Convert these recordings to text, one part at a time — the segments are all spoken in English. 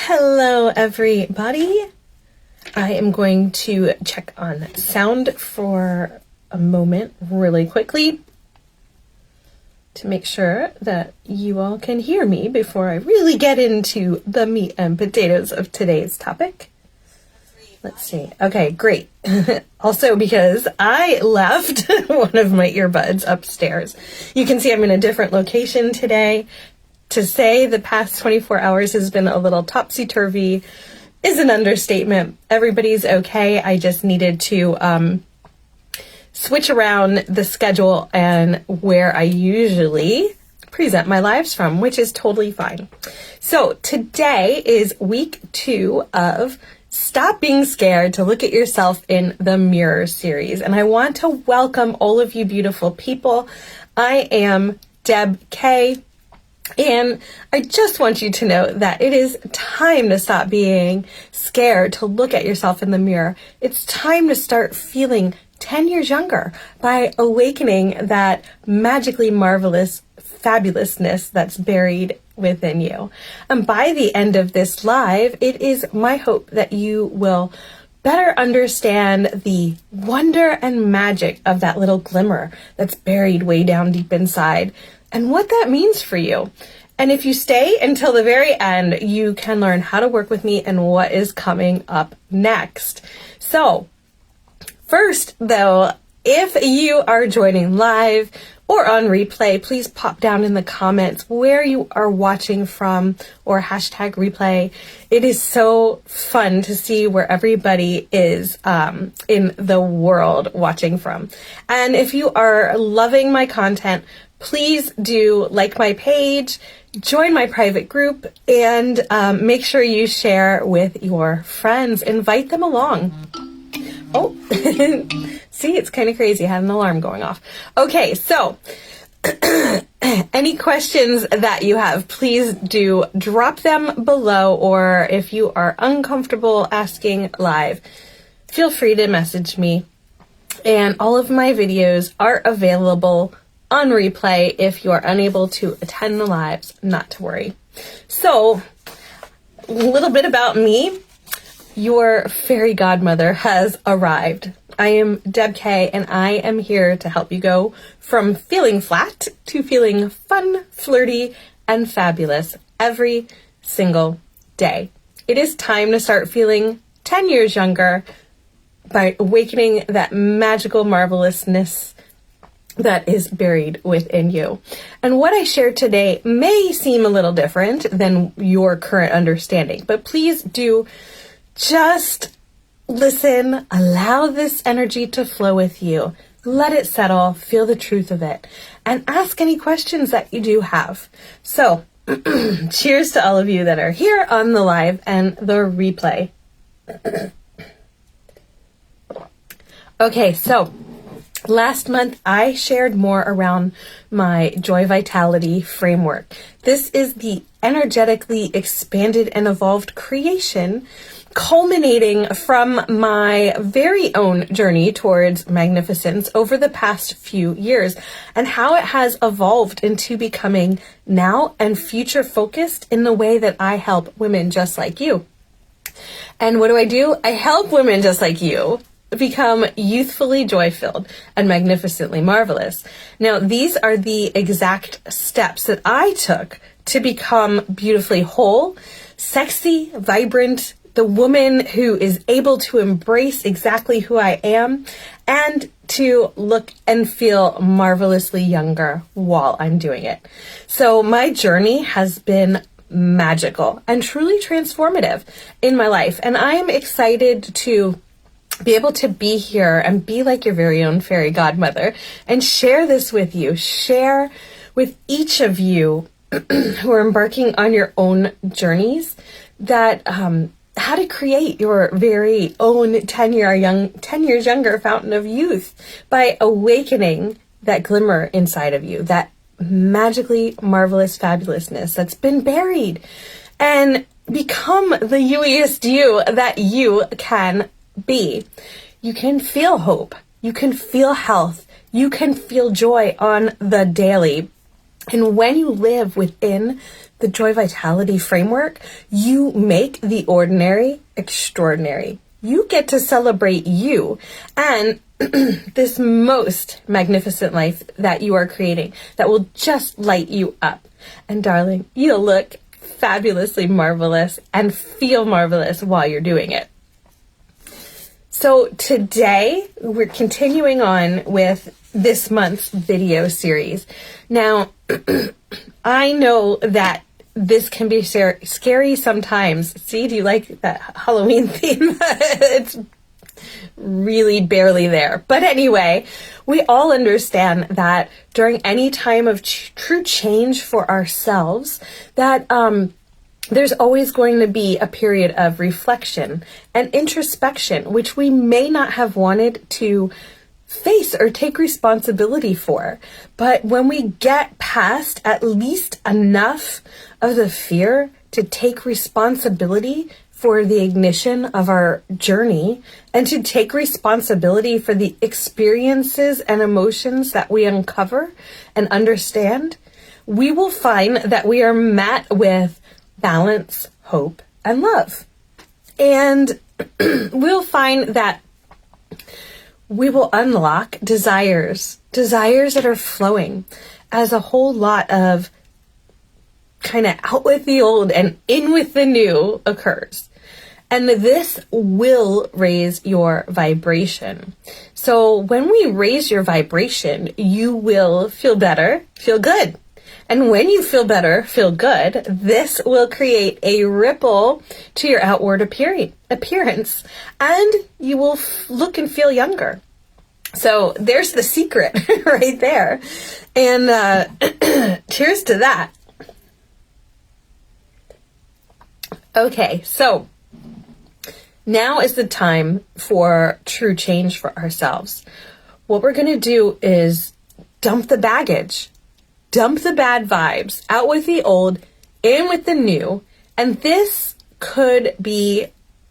Hello, everybody. I am going to check on sound for a moment really quickly to make sure that you all can hear me before I really get into the meat and potatoes of today's topic. Let's see. Okay, great. Also, because I left one of my earbuds upstairs. You can see I'm in a different location today. To say the past 24 hours has been a little topsy-turvy is an understatement. Everybody's okay. I just needed to switch around the schedule and where I usually present my lives from, which is totally fine. So today is week 2 of Stop Being Scared to Look at Yourself in the Mirror series. And I want to welcome all of you beautiful people. I am Deb K. And I just want you to know that it is time to stop being scared to look at yourself in the mirror. It's time to start feeling 10 years younger by awakening that magically marvelous fabulousness that's buried within you. And by the end of this live, it is my hope that you will better understand the wonder and magic of that little glimmer that's buried way down deep inside and what that means for you. And if you stay until the very end, you can learn how to work with me and what is coming up next. So first, though, if you are joining live or on replay, please pop down in the comments where you are watching from or hashtag replay. It is so fun to see where everybody is in the world watching from. And if you are loving my content, please do like my page, join my private group, and make sure you share with your friends. Invite them along. Oh, see, it's kind of crazy. I had an alarm going off. Okay, so any questions that you have, please do drop them below, or if you are uncomfortable asking live, feel free to message me. And all of my videos are available on replay if you are unable to attend the lives, not to worry. So, a little bit about me. Your fairy godmother has arrived. I am Deb K, and I am here to help you go from feeling flat to feeling fun, flirty, and fabulous every single day. It is time to start feeling 10 years younger by awakening that magical marvelousness that is buried within you. And what I share today may seem a little different than your current understanding, but please do just listen, allow this energy to flow with you, let it settle, feel the truth of it, and ask any questions that you do have. So, cheers to all of you that are here on the live and the replay. Okay, so last month, I shared more around my Joy Vitality framework. This is the energetically expanded and evolved creation culminating from my very own journey towards magnificence over the past few years and how it has evolved into becoming now and future focused in the way that I help women just like you. And what do? I help women just like you become youthfully joy-filled and magnificently marvelous. Now, these are the exact steps that I took to become beautifully whole, sexy, vibrant, the woman who is able to embrace exactly who I am and to look and feel marvelously younger while I'm doing it. So my journey has been magical and truly transformative in my life. And I'm excited to be able to be here and be like your very own fairy godmother and share this with you, share with each of you who are embarking on your own journeys that how to create your very own 10 years younger fountain of youth by awakening that glimmer inside of you, that magically marvelous fabulousness that's been buried, and become the youiest you that you can be. You can feel hope. You can feel health. You can feel joy on the daily. And when you live within the Joy Vitality framework, you make the ordinary extraordinary. You get to celebrate you and this most magnificent life that you are creating that will just light you up. And darling, you'll look fabulously marvelous and feel marvelous while you're doing it. So today we're continuing on with this month's video series. Now, I know that this can be scary sometimes. See, do you like that Halloween theme? It's really barely there. But anyway, we all understand that during any time of true change for ourselves, that there's always going to be a period of reflection and introspection, which we may not have wanted to face or take responsibility for. But when we get past at least enough of the fear to take responsibility for the ignition of our journey and to take responsibility for the experiences and emotions that we uncover and understand, we will find that we are met with balance, hope, and love. And we'll find that we will unlock desires that are flowing as a whole lot of kind of out with the old and in with the new occurs. And this will raise your vibration. So when we raise your vibration, you will feel better, feel good. And when you feel better, feel good, this will create a ripple to your outward appearance, and you will look and feel younger. So there's the secret right there. And cheers to that. Okay, so now is the time for true change for ourselves. What we're going to do is dump the baggage. Dump the bad vibes, out with the old, in with the new. And this could be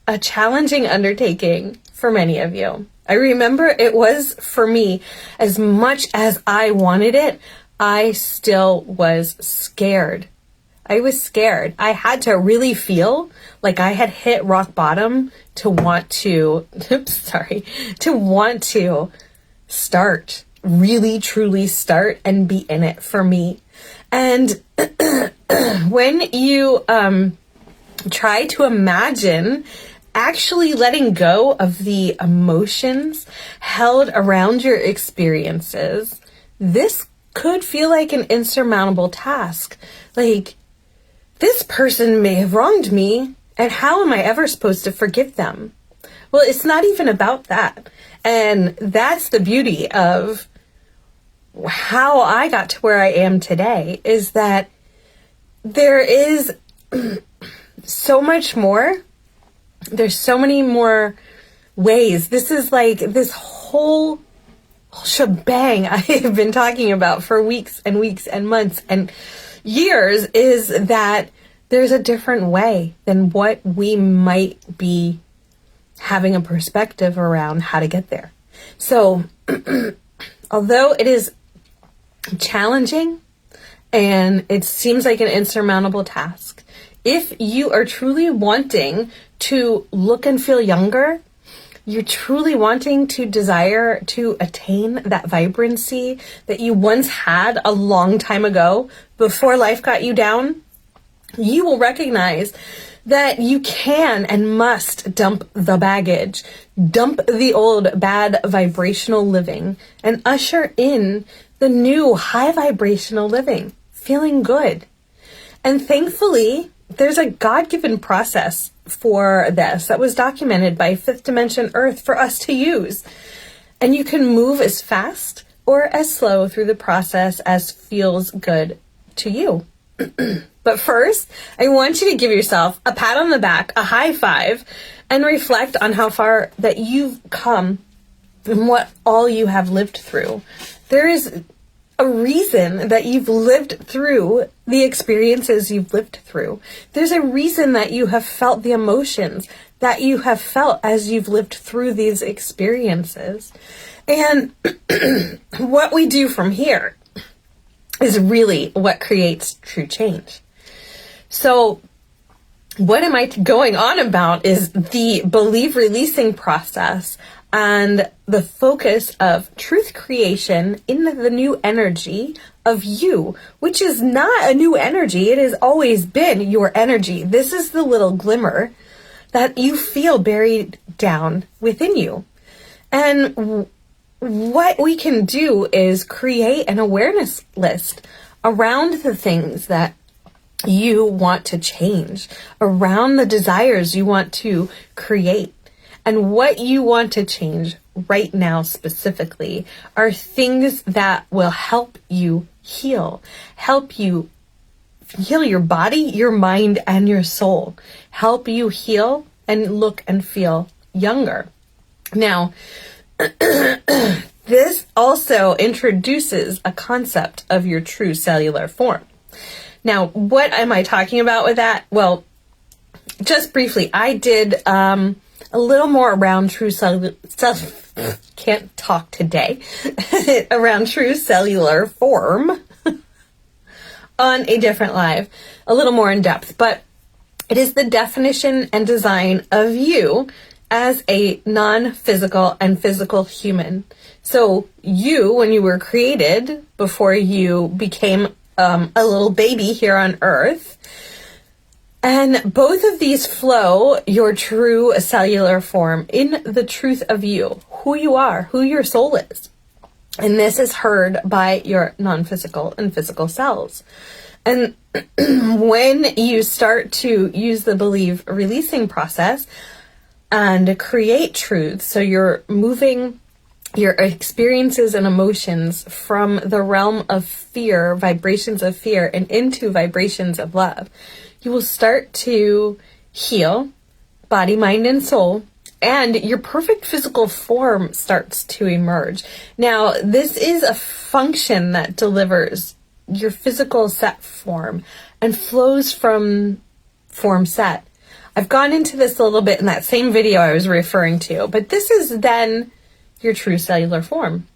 a challenging undertaking for many of you. I remember it was for me. As much as I wanted it, I still was scared. I was scared. I had to really feel like I had hit rock bottom to want to, to want to start. Really truly start and be in it for me. And when you try to imagine actually letting go of the emotions held around your experiences, this could feel like an insurmountable task. Like, this person may have wronged me, and how am I ever supposed to forgive them? Well, it's not even about that. And that's the beauty of how I got to where I am today, is that there is so much more. There's so many more ways. This is like this whole shebang I have been talking about for weeks and weeks and months and years, is that there's a different way than what we might be having a perspective around how to get there. So although it is challenging and it seems like an insurmountable task, if you are truly wanting to look and feel younger, you're truly wanting to desire to attain that vibrancy that you once had a long time ago before life got you down, you will recognize that you can and must dump the baggage, dump the old bad vibrational living, and usher in the new high vibrational living, feeling good. And thankfully, there's a God-given process for this that was documented by Fifth Dimension Earth for us to use. And you can move as fast or as slow through the process as feels good to you. But first, I want you to give yourself a pat on the back, a high five, and reflect on how far that you've come and what all you have lived through. There is a reason that you've lived through the experiences you've lived through. There's a reason that you have felt the emotions that you have felt as you've lived through these experiences. And what we do from here is really what creates true change. So what am I going on about is the believe releasing process and the focus of truth creation in the new energy of you, which is not a new energy. It has always been your energy. This is the little glimmer that you feel buried down within you. And what we can do is create an awareness list around the things that you want to change, around the desires you want to create. And what you want to change right now specifically are things that will help you heal your body, your mind, and your soul. Help you heal and look and feel younger. Now, this also introduces a concept of your true cellular form. Now, what am I talking about with that? Well, just briefly, I did a little more around can't talk today, around true cellular form on a different live, a little more in depth, but it is the definition and design of you as a non-physical and physical human. So you, when you were created, before you became a little baby here on earth, and both of these flow your true cellular form in the truth of you, who you are, who your soul is. And this is heard by your non-physical and physical cells. And when you start to use the believe releasing process and create truth, so you're moving your experiences and emotions from the realm of fear, vibrations of fear, and into vibrations of love, you will start to heal body, mind, and soul, and your perfect physical form starts to emerge. Now, this is a function that delivers your physical set form and flows from form set. I've gone into this a little bit in that same video I was referring to, but this is then your true cellular form,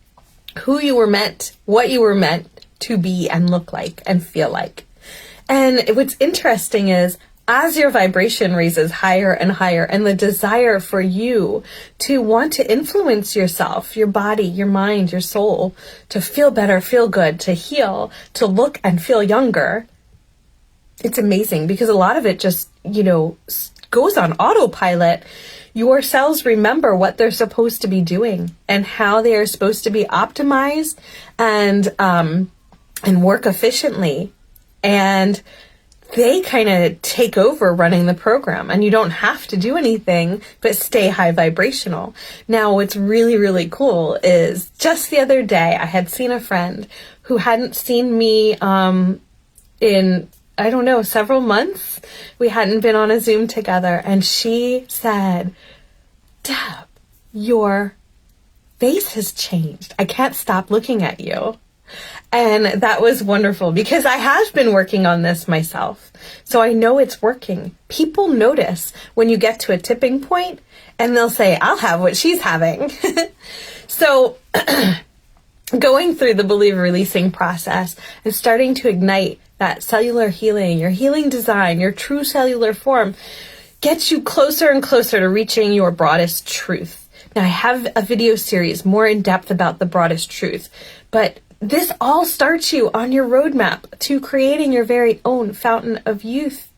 who you were meant, what you were meant to be and look like and feel like. And what's interesting is as your vibration raises higher and higher, and the desire for you to want to influence yourself, your body, your mind, your soul, to feel better, feel good, to heal, to look and feel younger, it's amazing because a lot of it just, goes on autopilot. Your cells remember what they're supposed to be doing and how they are supposed to be optimized and work efficiently. And they kind of take over running the program, and you don't have to do anything but stay high vibrational. Now, what's really, really cool is just the other day, I had seen a friend who hadn't seen me in, several months. We hadn't been on a Zoom together, and she said, "Deb, your face has changed. I can't stop looking at you." And that was wonderful because I have been working on this myself. So I know it's working. People notice when you get to a tipping point and they'll say, "I'll have what she's having." So going through the believe releasing process and starting to ignite that cellular healing, your healing design, your true cellular form gets you closer and closer to reaching your broadest truth. Now I have a video series more in depth about the broadest truth, but this all starts you on your roadmap to creating your very own fountain of youth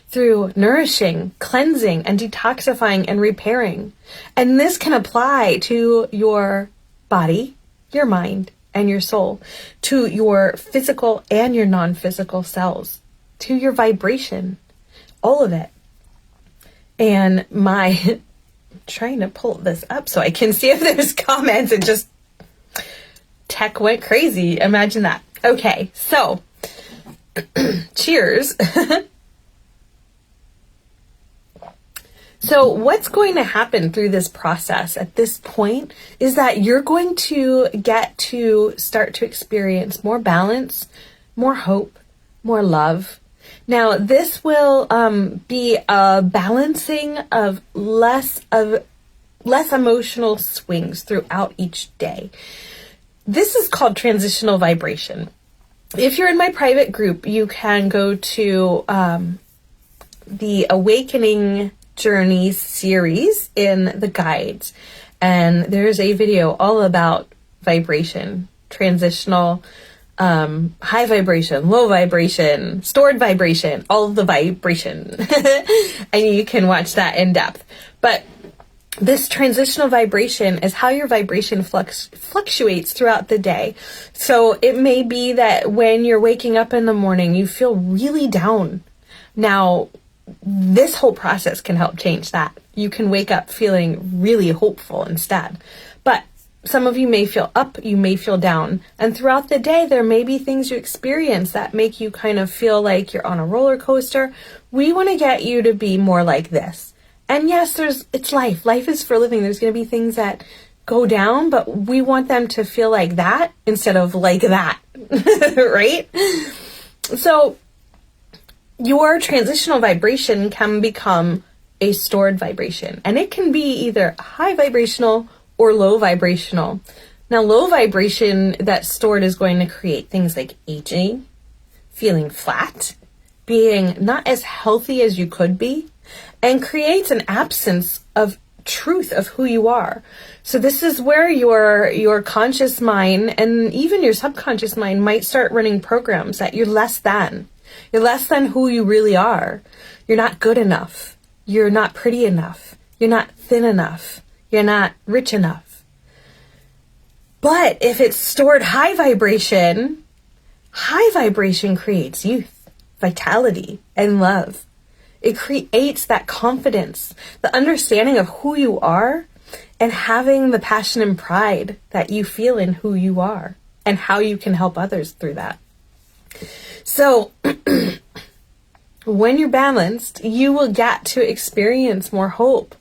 through nourishing, cleansing, and detoxifying and repairing. And this can apply to your body, your mind, and your soul, to your physical and your non-physical cells, to your vibration, all of it. And I'm trying to pull this up so I can see if there's comments, and just tech went crazy. Imagine that. Okay, so cheers. So what's going to happen through this process at this point is that you're going to get to start to experience more balance, more hope, more love. Now, this will be a balancing of less emotional swings throughout each day. This is called transitional vibration. if you're in my private group, you can go to the Awakening Journey series in the guides. And there's a video all about vibration, transitional, high vibration, low vibration, stored vibration, all of the vibration. And you can watch that in depth. But this transitional vibration is how your vibration fluctuates throughout the day. So it may be that when you're waking up in the morning, you feel really down. Now, this whole process can help change that. You can wake up feeling really hopeful instead. But some of you may feel up, you may feel down. And throughout the day, there may be things you experience that make you kind of feel like you're on a roller coaster. We want to get you to be more like this. And yes, it's life. Life is for living. There's going to be things that go down, but we want them to feel like that instead of like that, right? So your transitional vibration can become a stored vibration, and it can be either high vibrational or low vibrational. Now, low vibration that's stored is going to create things like aging, feeling flat, being not as healthy as you could be, and creates an absence of truth of who you are. So this is where your conscious mind and even your subconscious mind might start running programs that you're less than. You're less than who you really are. You're not good enough. You're not pretty enough. You're not thin enough. You're not rich enough. But if it's stored high vibration creates youth, vitality, and love. It creates that confidence, the understanding of who you are, and having the passion and pride that you feel in who you are and how you can help others through that. So when you're balanced, you will get to experience more hope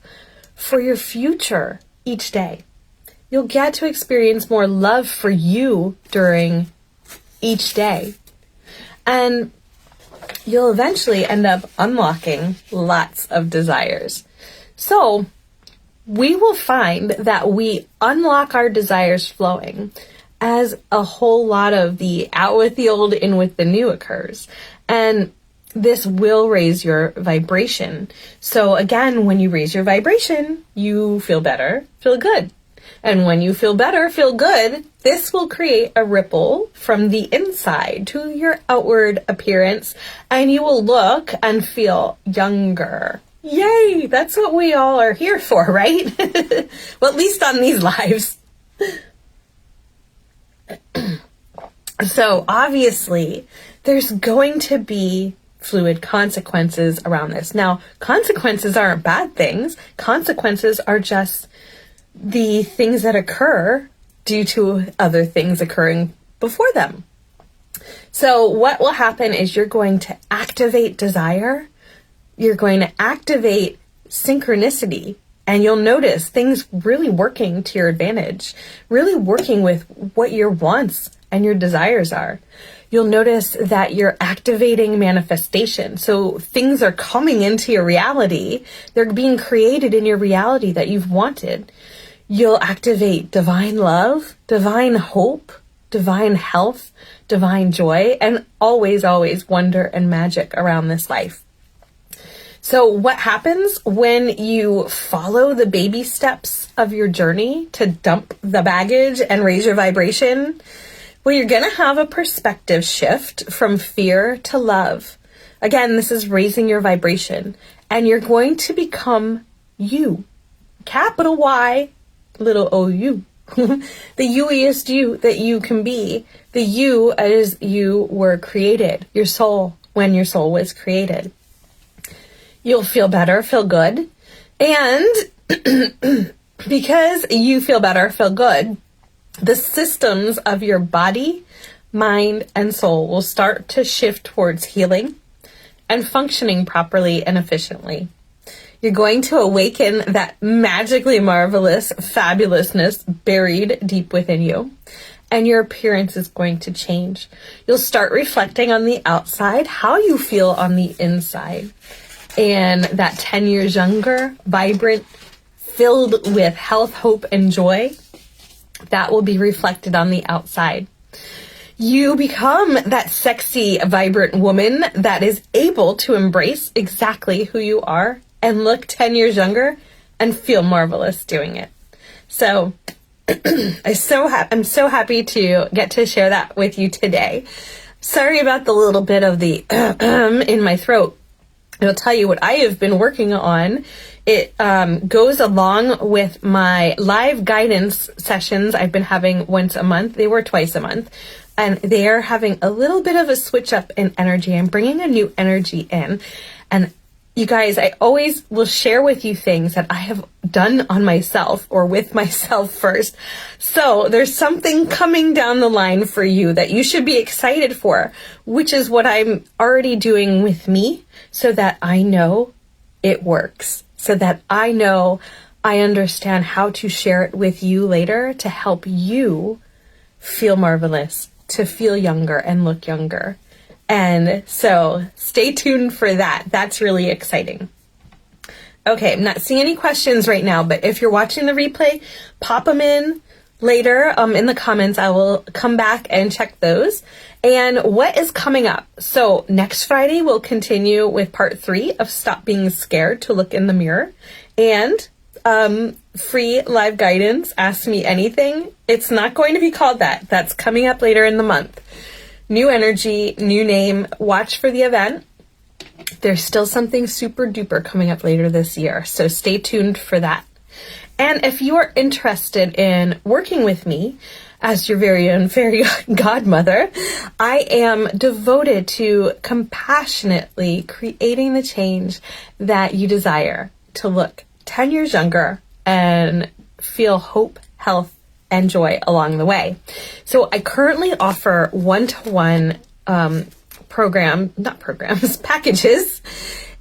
for your future each day. You'll get to experience more love for you during each day. And you'll eventually end up unlocking lots of desires. So we will find that we unlock our desires flowing as a whole lot of the out with the old, in with the new occurs. And this will raise your vibration. So again, when you raise your vibration, you feel better, feel good. And when you feel better, feel good, this will create a ripple from the inside to your outward appearance, and you will look and feel younger. Yay! That's what we all are here for, right? Well, at least on these lives. So obviously, there's going to be fluid consequences around this. Now, consequences aren't bad things. Consequences are just the things that occur due to other things occurring before them. So what will happen is you're going to activate desire, you're going to activate synchronicity, and you'll notice things really working to your advantage, really working with what your wants and your desires are. You'll notice that you're activating manifestation. So things are coming into your reality. They're being created in your reality that you've wanted. You'll activate divine love, divine hope, divine health, divine joy, and always, always wonder and magic around this life. So what happens when you follow the baby steps of your journey to dump the baggage and raise your vibration? Well, you're going to have a perspective shift from fear to love. Again, this is raising your vibration, and you're going to become you. Capital Y, little O-U. The youiest you that you can be. The you as you were created. Your soul, when your soul was created. You'll feel better, feel good. And because you feel better, feel good, the systems of your body, mind, and soul will start to shift towards healing and functioning properly and efficiently. You're going to awaken that magically marvelous fabulousness buried deep within you, and your appearance is going to change. You'll start reflecting on the outside how you feel on the inside. And that 10 years younger, vibrant, filled with health, hope, and joy, that will be reflected on the outside. you become that sexy, vibrant woman that is able to embrace exactly who you are and look 10 years younger and feel marvelous doing it. So I'm so happy to get to share that with you today. Sorry about the little bit of the in my throat. I'll tell you what I have been working on. It goes along with my live guidance sessions I've been having once a month. They were twice a month. And they are having a little bit of a switch up in energy. I'm bringing a new energy in. And you guys, I always will share with you things that I have done on myself or with myself first. So there's something coming down the line for you that you should be excited for, which is what I'm already doing with me so that I know it works, so that I know I understand how to share it with you later to help you feel marvelous, to feel younger and look younger. And so stay tuned for that. That's really exciting. Okay, I'm not seeing any questions right now, but if you're watching the replay, pop them in later in the comments. I will come back and check those. And what is coming up? So next Friday, we'll continue with part 3 of Stop Being Scared to Look in the Mirror. And free live guidance, Ask Me Anything. It's not going to be called that. That's coming up later in the month. New energy, new name. Watch for the event. There's still something super duper coming up later this year, so stay tuned for that. And if you are interested in working with me as your very own fairy godmother, I am devoted to compassionately creating the change that you desire to look 10 years younger and feel hope, health, and joy along the way. So I currently offer one-to-one packages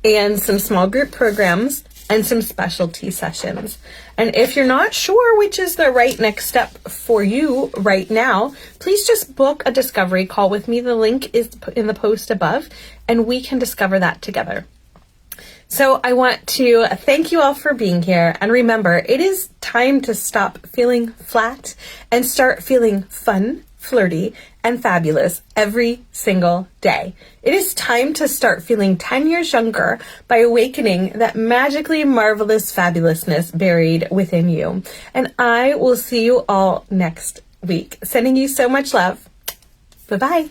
and some small group programs and some specialty sessions. And if you're not sure which is the right next step for you right now, please just book a discovery call with me. The link is in the post above, and we can discover that together. So I want to thank you all for being here. And remember, it is time to stop feeling flat and start feeling fun, flirty, and fabulous every single day. It is time to start feeling 10 years younger by awakening that magically marvelous fabulousness buried within you. And I will see you all next week. Sending you so much love. Bye-bye.